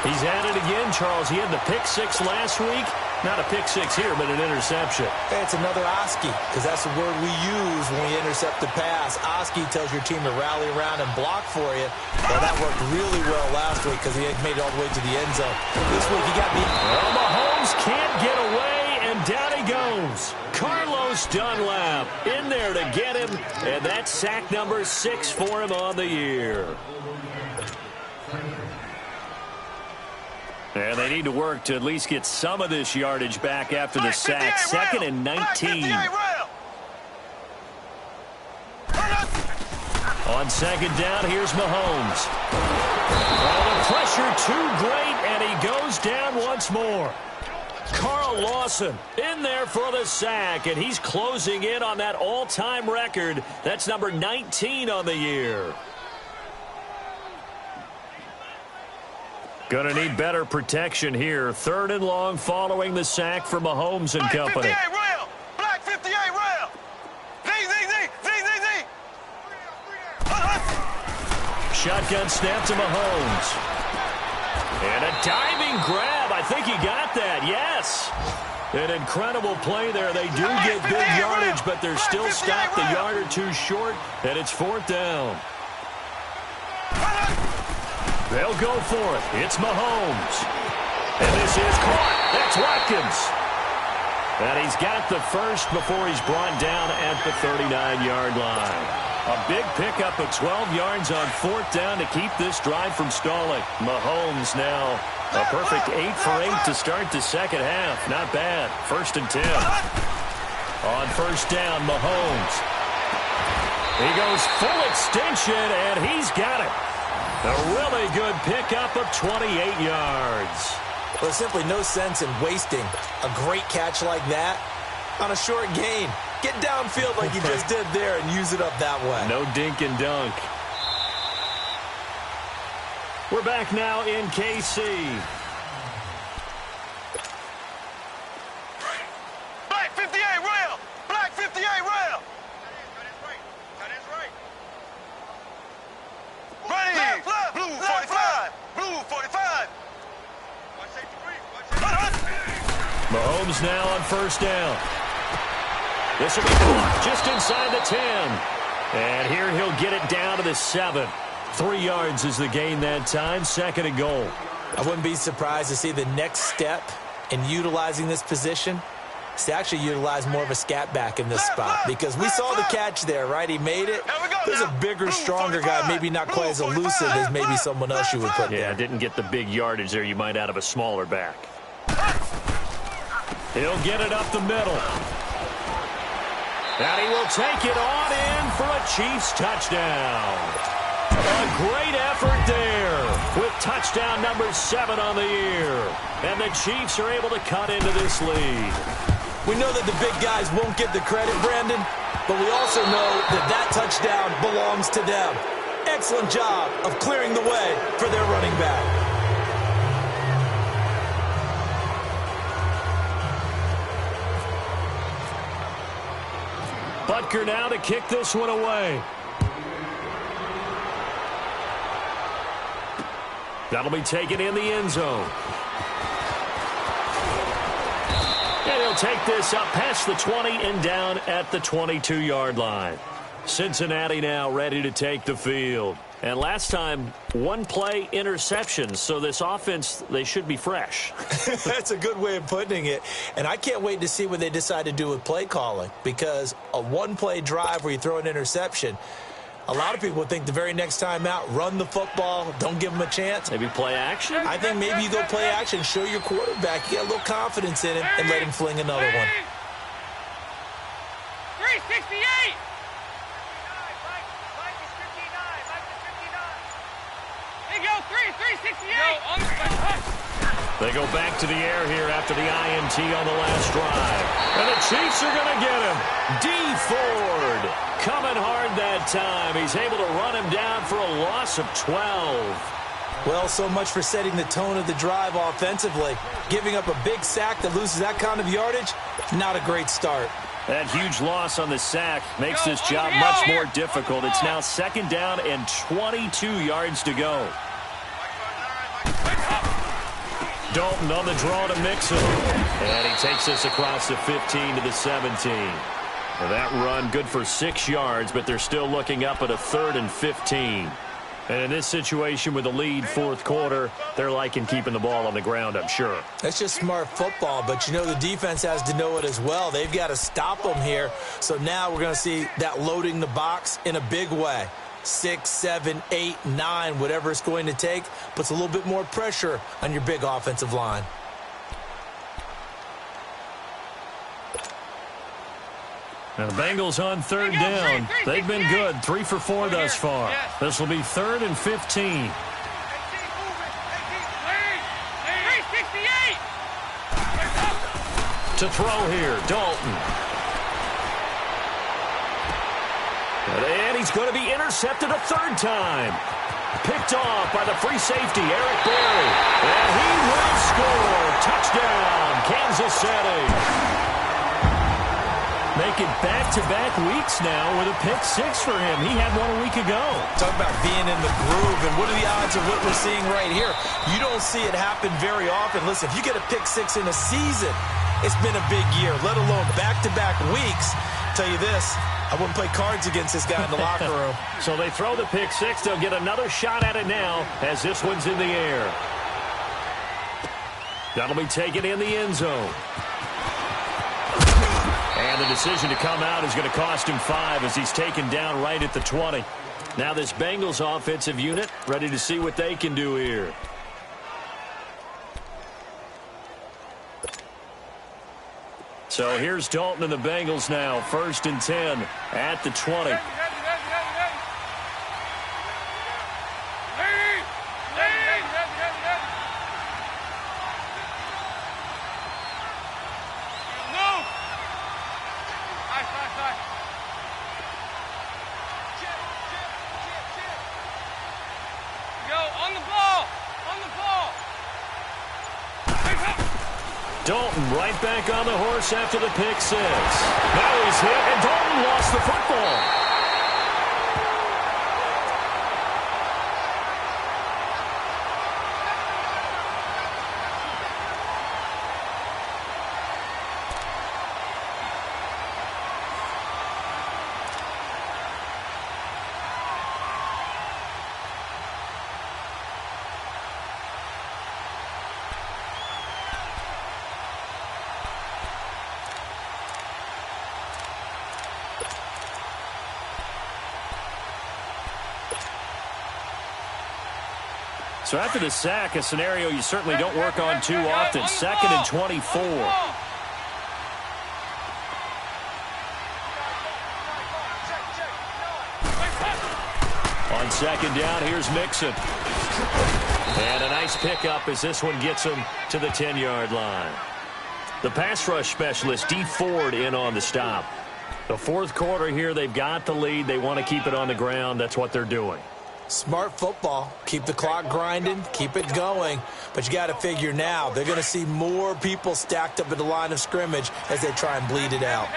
Speaker 1: He's at it again, Charles. He had the pick 6 last week. Not a pick 6 here, but an interception.
Speaker 2: Hey, it's another Oski, because that's the word we use when we intercept the pass. Oski tells your team to rally around and block for you. Well, that worked really well last week because he had made it all the way to the end zone. This week he got beat.
Speaker 1: Well, Mahomes can't get away, and down he goes. Carlos Dunlap in there to get him, and that's sack number 6 for him on the year. And they need to work to at least get some of this yardage back after the sack. 2nd and 19. On second down, here's Mahomes. Oh, the pressure too great, and he goes down once more. Carl Lawson in there for the sack, and he's closing in on that all-time record. That's number 19 on the year. Going to need better protection here. 3rd and long following the sack for Mahomes and company.
Speaker 4: Black 58 rail. Black 58 rail. Z.
Speaker 1: Shotgun snap to Mahomes. And a diving grab. I think he got that. Yes. An incredible play there. They do get big yardage, but they're still stopped a yard or two short, and it's 4th down. They'll go for it. It's Mahomes. And this is caught. That's Watkins. And he's got the first before he's brought down at the 39-yard line. A big pickup of 12 yards on 4th down to keep this drive from stalling. Mahomes now a perfect 8 for 8 to start the second half. Not bad. 1st and 10. On 1st down, Mahomes. He goes full extension, and he's got it. A really good pickup of 28 yards.
Speaker 2: Well, simply no sense in wasting a great catch like that on a short gain. Get downfield like you just did there and use it up that way.
Speaker 1: No dink and dunk. We're back now in KC.
Speaker 4: Black 58 rail. Black 58 rail. Ready. Blue 45. Blue 45.
Speaker 1: Mahomes now on 1st down. This will be caught just inside the 10. And here he'll get it down to the 7. 3 yards is the gain that time. 2nd and goal.
Speaker 2: I wouldn't be surprised to see the next step in utilizing this position is to actually utilize more of a scat back in this spot, because we saw the catch there, right? He made it. There's a bigger, stronger guy, maybe not quite as elusive as maybe someone else you would put there.
Speaker 1: Yeah, didn't get the big yardage there you might out of a smaller back. He'll get it up the middle. And he will take it on in for a Chiefs touchdown. A great effort there with touchdown number 7 on the year. And the Chiefs are able to cut into this lead.
Speaker 2: We know that the big guys won't get the credit, Brandon, but we also know that that touchdown belongs to them. Excellent job of clearing the way for their running back.
Speaker 1: Butker now to kick this one away. That'll be taken in the end zone. And he'll take this up past the 20 and down at the 22-yard line. Cincinnati now ready to take the field. And last time, 1 play interception, so this offense, they should be fresh.
Speaker 2: That's a good way of putting it. And I can't wait to see what they decide to do with play calling, because a 1-play drive where you throw an interception, a lot of people would think the very next time out, run the football, don't give them a chance.
Speaker 1: Maybe play action?
Speaker 2: I think maybe you go play action, show your quarterback, you get a little confidence in him, and let him fling another one.
Speaker 3: 368! They go 368!
Speaker 1: They go back to the air here after the INT on the last drive. And the Chiefs are going to get him. D. Ford coming hard that time. He's able to run him down for a loss of 12.
Speaker 2: Well, so much for setting the tone of the drive offensively. Giving up a big sack that loses that kind of yardage, not a great start.
Speaker 1: That huge loss on the sack makes this job much more difficult. It's now 2nd down and 22 yards to go. Dalton on the draw to Mixon. And he takes this across the 15 to the 17. Well, that run good for 6 yards, but they're still looking up at a 3rd and 15. And in this situation with the lead 4th quarter, they're liking keeping the ball on the ground, I'm sure.
Speaker 2: That's just smart football, but you know the defense has to know it as well. They've got to stop them here. So now we're going to see that loading the box in a big way. 6, 7, 8, 9, whatever it's going to take, puts a little bit more pressure on your big offensive line.
Speaker 1: And the Bengals on third down. They've been good, 3 for 4 thus far. This will be 3rd and 15. To throw here, Dalton. And he's going to be intercepted a 3rd time. Picked off by the free safety, Eric Berry. And he will score. Touchdown, Kansas City. Making back-to-back weeks now with a pick 6 for him. He had one a week ago.
Speaker 2: Talk about being in the groove, and what are the odds of what we're seeing right here? You don't see it happen very often. Listen, if you get a pick 6 in a season, it's been a big year, let alone back-to-back weeks. Tell you this, I wouldn't play cards against this guy in the locker room.
Speaker 1: So they throw the pick 6. They'll get another shot at it now as this one's in the air. That'll be taken in the end zone. And the decision to come out is going to cost him 5 as he's taken down right at the 20. Now this Bengals offensive unit ready to see what they can do here. So here's Dalton and the Bengals now. 1st and 10 at the 20. Dalton right back on the horse after the pick 6. Now he's hit, and Dalton lost the football. So after the sack, a scenario you certainly don't work on too often. 2nd and 24. On 2nd down, here's Mixon. And a nice pickup as this one gets him to the 10-yard line. The pass rush specialist, D. Ford, in on the stop. The 4th quarter here, they've got the lead. They want to keep it on the ground. That's what they're doing.
Speaker 2: Smart football. Keep the clock grinding, keep it going. But you got to figure now, they're going to see more people stacked up at the line of scrimmage as they try and bleed it out.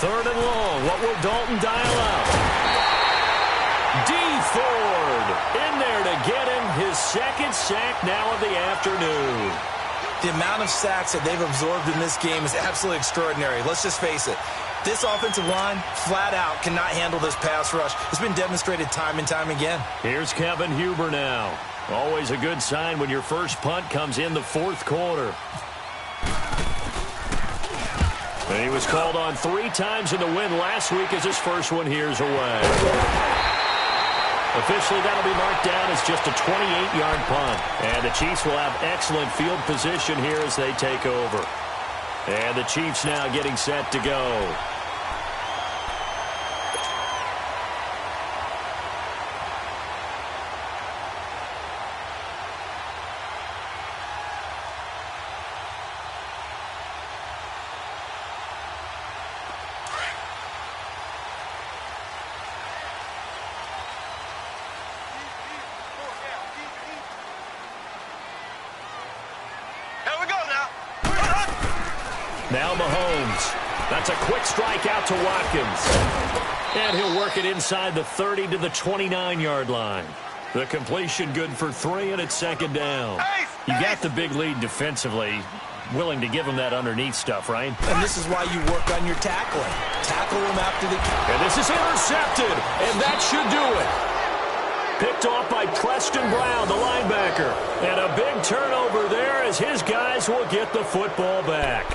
Speaker 1: Third and long. What will Dalton dial up? D. Ford in there to get him his 2nd sack now of the afternoon.
Speaker 2: The amount of sacks that they've absorbed in this game is absolutely extraordinary. Let's just face it. This offensive line, flat out, cannot handle this pass rush. It's been demonstrated time and time again.
Speaker 1: Here's Kevin Huber now. Always a good sign when your first punt comes in the 4th quarter. And he was called on 3 times in the win last week as his first one here's away. Officially, that'll be marked down as just a 28-yard punt. And the Chiefs will have excellent field position here as they take over. And the Chiefs now getting set to go. Now Mahomes. That's a quick strike out to Watkins. And he'll work it inside the 30 to the 29-yard line. The completion good for 3, and it's 2nd down. You got the big lead defensively. Willing to give him that underneath stuff, right?
Speaker 2: And this is why you work on your tackling. Tackle him after the...
Speaker 1: And this is intercepted, and that should do it. Picked off by Preston Brown, the linebacker. And a big turnover there as his guys will get the football back.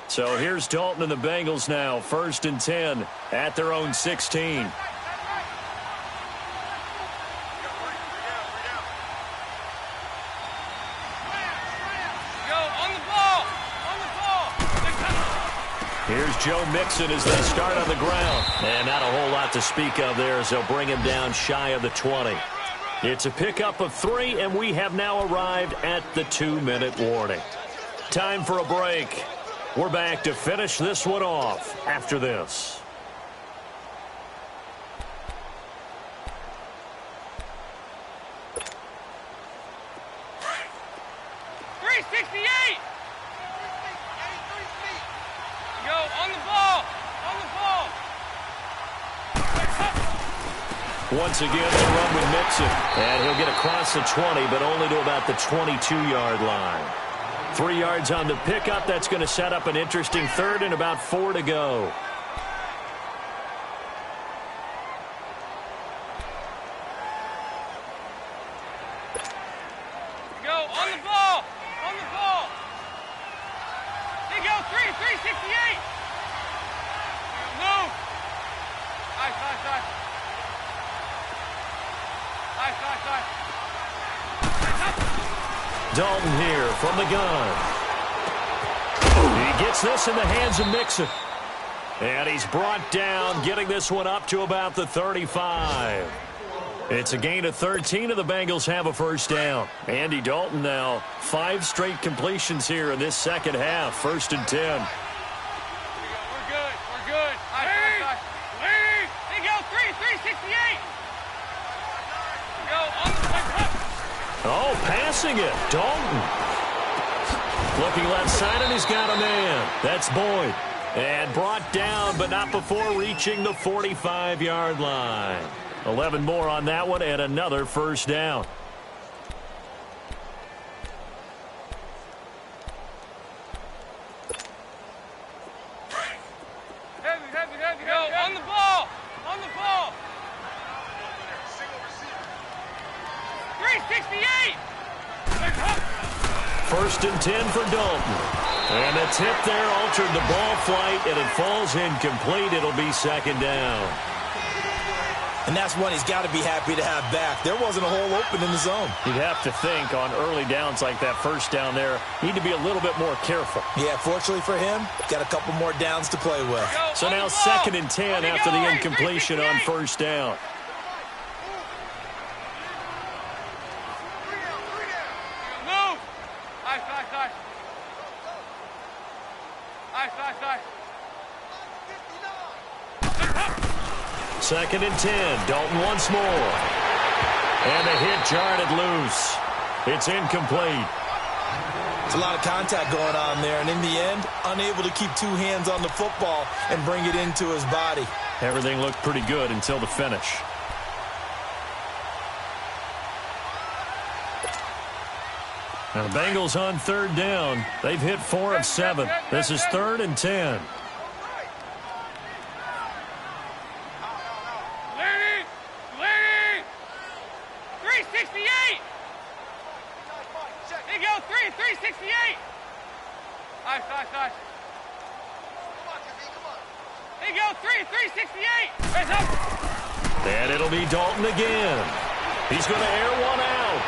Speaker 1: So here's Dalton and the Bengals now, 1st and 10 at their own 16. Here's Joe Mixon as they start on the ground. And not a whole lot to speak of there as they'll bring him down shy of the 20. It's a pickup of 3, and we have now arrived at the 2-minute warning. Time for a break. We're back to finish this one off after this.
Speaker 3: Go on the ball.
Speaker 1: Once again, they run with Mixon. And he'll get across the 20, but only to about the 22-yard line. 3 yards on the pickup. That's going to set up an interesting 3rd and about 4 to go.
Speaker 3: Go on the ball. They go 368. Move. Nice.
Speaker 1: Dalton here from the gun. He gets this in the hands of Mixon. And he's brought down, getting this one up to about the 35. It's a gain of 13, and the Bengals have a 1st down. Andy Dalton now, 5 straight completions here in this second half, 1st and 10.
Speaker 3: We're good. Lead. They go 368. Go on the pickup.
Speaker 1: Oh, passing it. Dalton. Looking left side, and he's got a man. That's Boyd. And brought down, but not before reaching the 45-yard line. 11 more on that one, and another 1st down.
Speaker 3: Heavy. Go on the ball. 368.
Speaker 1: 1st and 10 for Dalton. And the tip there altered the ball flight, and it falls incomplete. It'll be 2nd down.
Speaker 2: And that's one he's got to be happy to have back. There wasn't a hole open in the zone.
Speaker 1: You'd have to think on early downs like that 1st down there, need to be a little bit more careful.
Speaker 2: Yeah, fortunately for him, got a couple more downs to play with.
Speaker 1: So now 2nd and 10 after the incompletion on 1st down.
Speaker 3: Move. Nice.
Speaker 1: 2nd and 10. Dalton once more. And the hit jarred it loose. It's incomplete.
Speaker 2: It's a lot of contact going on there, and in the end, unable to keep 2 hands on the football and bring it into his body.
Speaker 1: Everything looked pretty good until the finish. Now the Bengals on 3rd down. They've hit 4 of 7. This is 3rd and 10.
Speaker 3: Lead. 368. They go 368. Nice. They go 368. Raise up.
Speaker 1: And it'll be Dalton again. He's going to air one out.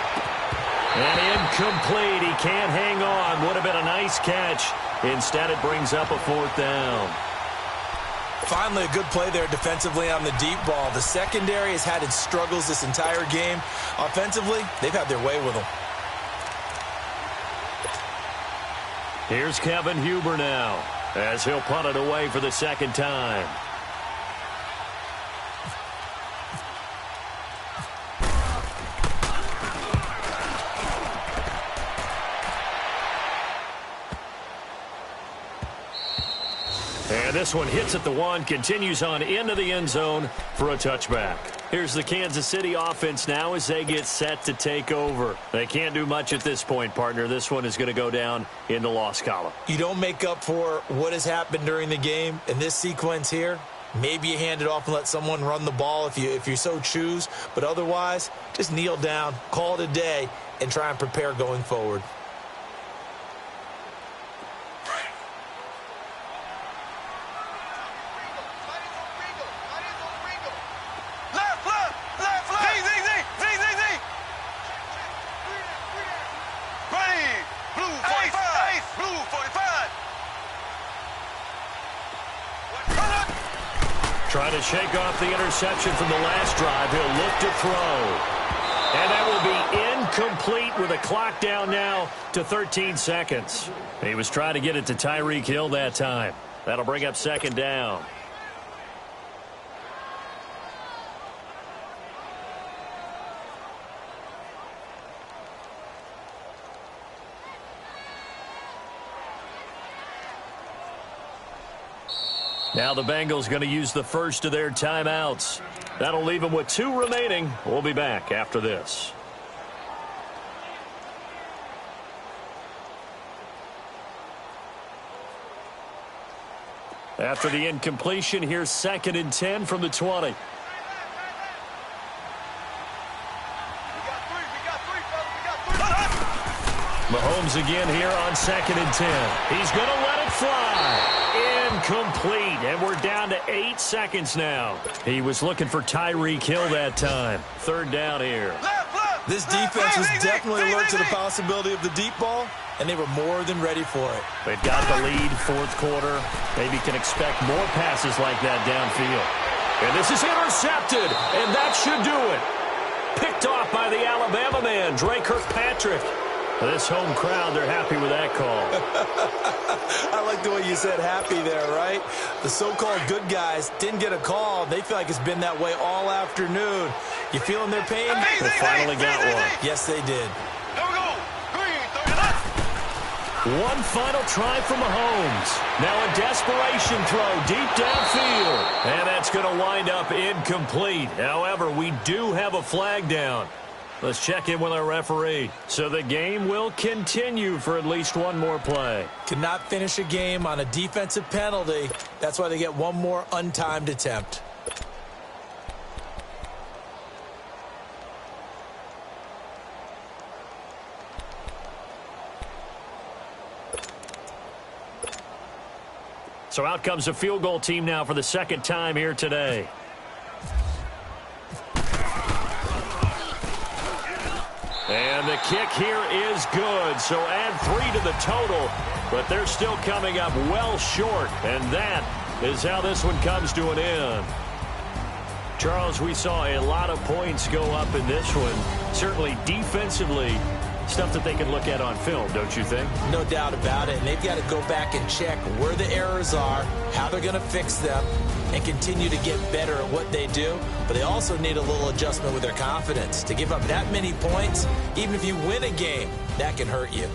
Speaker 1: And incomplete. He can't hang on. Would have been a nice catch. Instead, it brings up a 4th down.
Speaker 2: Finally, a good play there defensively on the deep ball. The secondary has had its struggles this entire game. Offensively, they've had their way with them.
Speaker 1: Here's Kevin Huber now, as he'll punt it away for the 2nd time. And this one hits at the 1, continues on into the end zone for a touchback. Here's the Kansas City offense now as they get set to take over. They can't do much at this point, partner. This one is going to go down in the loss column.
Speaker 2: You don't make up for what has happened during the game in this sequence here. Maybe you hand it off and let someone run the ball if you so choose. But otherwise, just kneel down, call it a day, and try and prepare going forward.
Speaker 1: Trying to shake off the interception from the last drive. He'll look to throw. And that will be incomplete with a clock down now to 13 seconds. He was trying to get it to Tyreek Hill that time. That'll bring up second down. Now the Bengals going to use the first of their timeouts. That'll leave them with 2 remaining. We'll be back after this. After the incompletion, here's 2nd and 10 from the 20. Mahomes again here on 2nd and 10. He's going to let it fly. Incomplete, and we're down to 8 seconds now. He was looking for Tyreek Hill that time. 3rd down here.
Speaker 2: This defense was definitely alert to the possibility of the deep ball, and they were more than ready for it.
Speaker 1: They've got the lead, 4th quarter. Maybe can expect more passes like that downfield. And this is intercepted, and that should do it. Picked off by the Alabama man, Dre Kirkpatrick. This home crowd, they're happy with that call.
Speaker 2: I like the way you said happy there, right? The so-called good guys didn't get a call. They feel like it's been that way all afternoon. You feeling their pain?
Speaker 1: They finally got one.
Speaker 2: Yes, they did.
Speaker 4: Here we go. Green, 39.
Speaker 1: One final try from Mahomes. Now a desperation throw deep downfield. And that's going to wind up incomplete. However, we do have a flag down. Let's check in with our referee. So the game will continue for at least one more play.
Speaker 2: Cannot finish a game on a defensive penalty. That's why they get one more untimed attempt.
Speaker 1: So out comes a field goal team now for the 2nd time here today. And the kick here is good, so add 3 to the total, but they're still coming up well short, and that is how this one comes to an end. Charles, we saw a lot of points go up in this one. Certainly defensively, stuff that they can look at on film, don't you think?
Speaker 2: No doubt about it, and they've got to go back and check where the errors are, how they're going to fix them, and continue to get better at what they do. But they also need a little adjustment with their confidence. To give up that many points, even if you win a game, that can hurt you.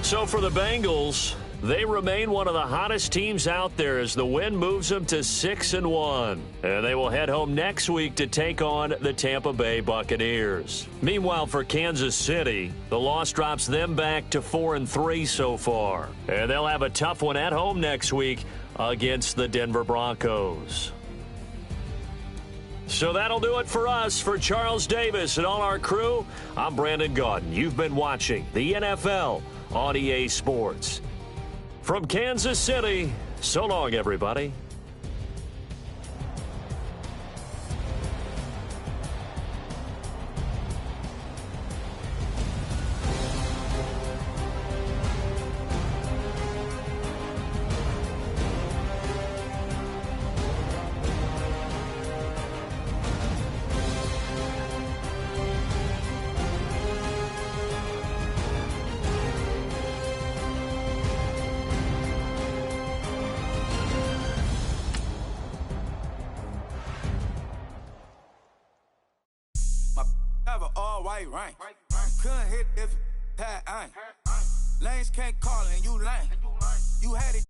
Speaker 1: So for the Bengals, they remain one of the hottest teams out there as the win moves them to 6-1. And they will head home next week to take on the Tampa Bay Buccaneers. Meanwhile, for Kansas City, the loss drops them back to 4-3 so far. And they'll have a tough one at home next week against the Denver Broncos. So that'll do it for us. For Charles Davis and all our crew, I'm Brandon Gaudin. You've been watching the NFL on EA Sports. From Kansas City, so long, everybody.
Speaker 5: White rank. Couldn't hit if had ain't. Lanes can't call and you lame. You had it.